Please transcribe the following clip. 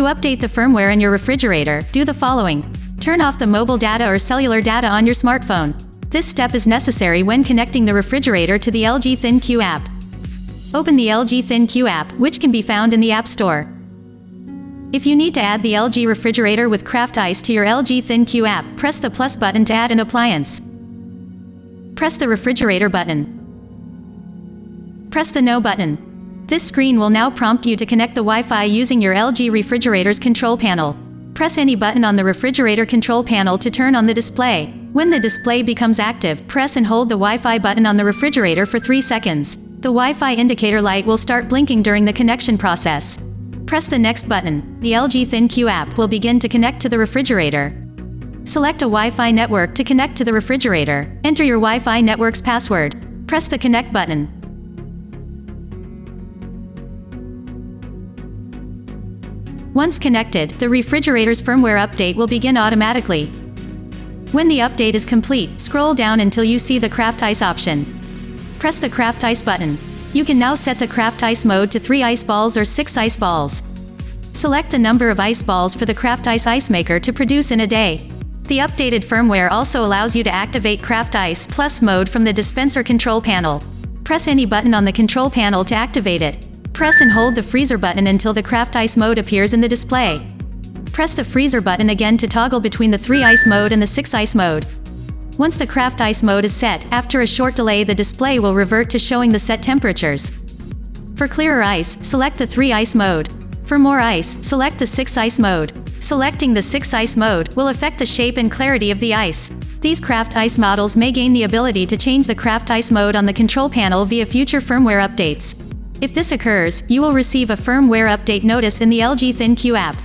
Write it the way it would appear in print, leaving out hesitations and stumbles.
To update the firmware in your refrigerator, do the following. Turn off the mobile data or cellular data on your smartphone. This step is necessary when connecting the refrigerator to the LG ThinQ app. Open the LG ThinQ app, which can be found in the App Store. If you need to add the LG refrigerator with craft ice to your LG ThinQ app, press the plus button to add an appliance. Press the refrigerator button. Press the no button. This screen will now prompt you to connect the Wi-Fi using your LG refrigerator's control panel. Press any button on the refrigerator control panel to turn on the display. When the display becomes active, press and hold the Wi-Fi button on the refrigerator for 3 seconds. The Wi-Fi indicator light will start blinking during the connection process. Press the next button. The LG ThinQ app will begin to connect to the refrigerator. Select a Wi-Fi network to connect to the refrigerator. Enter your Wi-Fi network's password. Press the connect button. Once connected, the refrigerator's firmware update will begin automatically. When the update is complete, scroll down until you see the craft ice option. Press the craft ice button. You can now set the craft ice mode to 3 ice balls or 6 ice balls. Select the number of ice balls for the craft ice maker to produce in a day. The updated firmware also allows you to activate craft ice plus mode from the dispenser control panel. Press any button on the control panel to activate it. Press and hold the freezer button until the craft ice mode appears in the display. Press the freezer button again to toggle between the 3 ice mode and the 6 ice mode. Once the craft ice mode is set, after a short delay the display will revert to showing the set temperatures. For clearer ice, select the 3 ice mode. For more ice, select the 6 ice mode. Selecting the 6 ice mode will affect the shape and clarity of the ice. These craft ice models may gain the ability to change the craft ice mode on the control panel via future firmware updates. If this occurs, you will receive a firmware update notice in the LG ThinQ app.